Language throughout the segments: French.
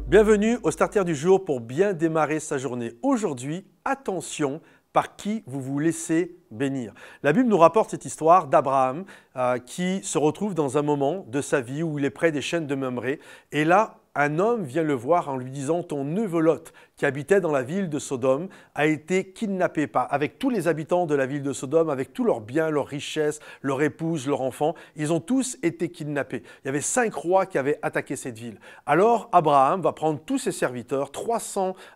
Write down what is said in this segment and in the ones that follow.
Bienvenue au Starter du jour pour bien démarrer sa journée. Aujourd'hui, attention par qui vous vous laissez bénir. La Bible nous rapporte cette histoire d'Abraham qui se retrouve dans un moment de sa vie où il est près des chaînes de Mamré. Et là, un homme vient le voir en lui disant « Ton neveu Lot, qui habitait dans la ville de Sodome, a été kidnappé avec tous les habitants de la ville de Sodome, avec tous leurs biens, leurs richesses, leur épouse, leurs enfants. Ils ont tous été kidnappés. Il y avait 5 rois qui avaient attaqué cette ville. Alors Abraham va prendre tous ses serviteurs,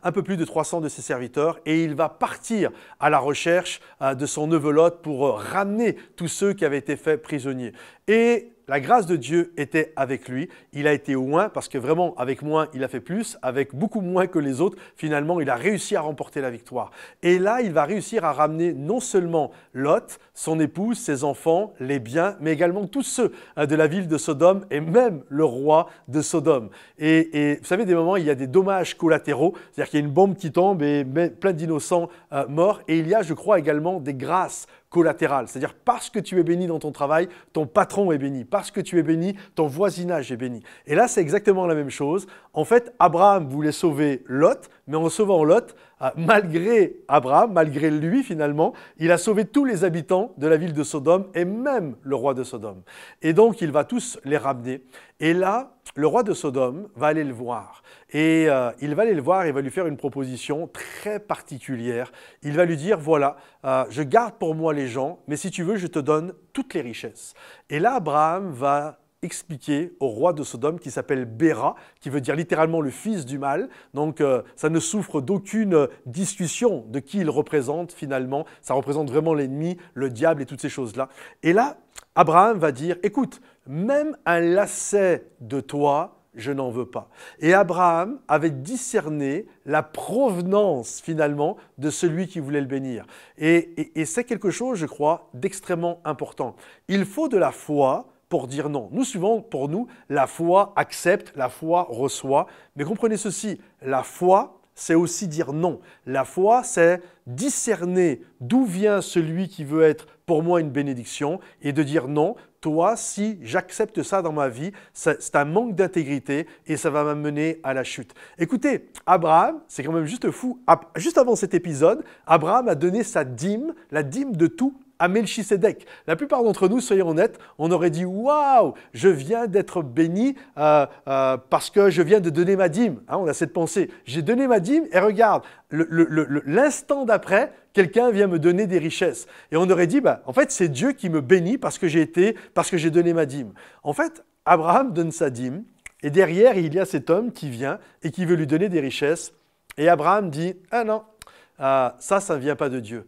un peu plus de 300 de ses serviteurs, et il va partir à la recherche de son neveu Lot pour ramener tous ceux qui avaient été faits prisonniers. Et la grâce de Dieu était avec lui. Il a été loin parce que vraiment, avec moins, il a fait plus. Avec beaucoup moins que les autres, finalement, il a réussi à remporter la victoire. Et là, il va réussir à ramener non seulement Lot, son épouse, ses enfants, les biens, mais également tous ceux de la ville de Sodome et même le roi de Sodome. Et vous savez, des moments, il y a des dommages collatéraux, c'est-à-dire qu'il y a une bombe qui tombe et plein d'innocents morts. Et il y a, je crois, également des grâces collatérales, c'est-à-dire parce que tu es béni dans ton travail, ton patron est béni. Parce que tu es béni, ton voisinage est béni. Et là, c'est exactement la même chose. En fait, Abraham voulait sauver Lot, mais en sauvant Lot, malgré Abraham, malgré lui finalement, il a sauvé tous les habitants de la ville de Sodome et même le roi de Sodome. Et donc, il va tous les ramener. Et là, le roi de Sodome va aller le voir. Et il va aller le voir, il va lui faire une proposition très particulière. Il va lui dire, voilà, je garde pour moi les gens, mais si tu veux, je te donne toutes les richesses. Et là, Abraham va expliquer au roi de Sodome qui s'appelle Béra, qui veut dire littéralement le fils du mal. Donc, ça ne souffre d'aucune discussion de qui il représente finalement. Ça représente vraiment l'ennemi, le diable et toutes ces choses-là. Et là, Abraham va dire, écoute, même un lacet de toi, je n'en veux pas. Et Abraham avait discerné la provenance finalement de celui qui voulait le bénir. Et c'est quelque chose, je crois, d'extrêmement important. Il faut de la foi pour dire non. Nous, souvent, pour nous, la foi accepte, la foi reçoit. Mais comprenez ceci, la foi, c'est aussi dire non. La foi, c'est discerner d'où vient celui qui veut être pour moi une bénédiction et de dire non. Toi, si j'accepte ça dans ma vie, c'est un manque d'intégrité et ça va m'amener à la chute. Écoutez, Abraham, c'est quand même juste fou. Juste avant cet épisode, Abraham a donné sa dîme, la dîme de tout, à Melchisédek. La plupart d'entre nous, soyons honnêtes, on aurait dit « Waouh, je viens d'être béni parce que je viens de donner ma dîme. » On a cette pensée. J'ai donné ma dîme et regarde, l'instant d'après, quelqu'un vient me donner des richesses. Et on aurait dit en fait, c'est Dieu qui me bénit parce que j'ai donné ma dîme. En fait, Abraham donne sa dîme et derrière, il y a cet homme qui vient et qui veut lui donner des richesses. Et Abraham dit « Ah non, ça ne vient pas de Dieu. »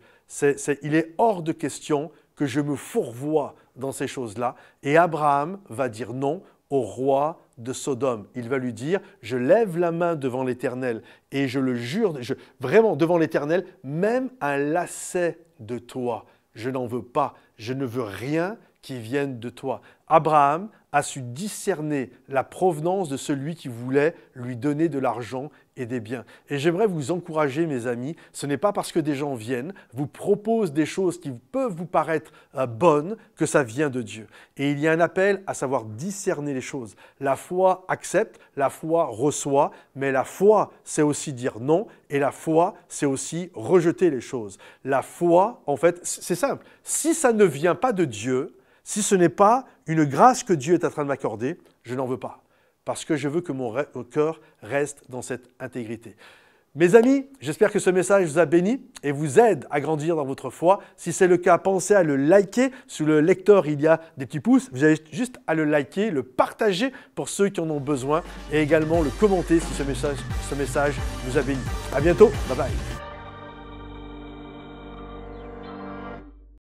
Il est hors de question que je me fourvoie dans ces choses-là. Et Abraham va dire non au roi de Sodome. Il va lui dire, je lève la main devant l'Éternel et je le jure, vraiment devant l'Éternel, même un lacet de toi, je n'en veux pas. Je ne veux rien qui vienne de toi. Abraham a su discerner la provenance de celui qui voulait lui donner de l'argent et des biens. Et j'aimerais vous encourager, mes amis, ce n'est pas parce que des gens viennent, vous proposent des choses qui peuvent vous paraître bonnes, que ça vient de Dieu. Et il y a un appel à savoir discerner les choses. La foi accepte, la foi reçoit, mais la foi, c'est aussi dire non, et la foi, c'est aussi rejeter les choses. La foi, en fait, c'est simple. Si ça ne vient pas de Dieu, si ce n'est pas une grâce que Dieu est en train de m'accorder, je n'en veux pas. Parce que je veux que mon cœur reste dans cette intégrité. Mes amis, j'espère que ce message vous a béni et vous aide à grandir dans votre foi. Si c'est le cas, pensez à le liker. Sous le lecteur, il y a des petits pouces. Vous avez juste à le liker, le partager pour ceux qui en ont besoin et également le commenter si ce message vous a béni. À bientôt. Bye bye.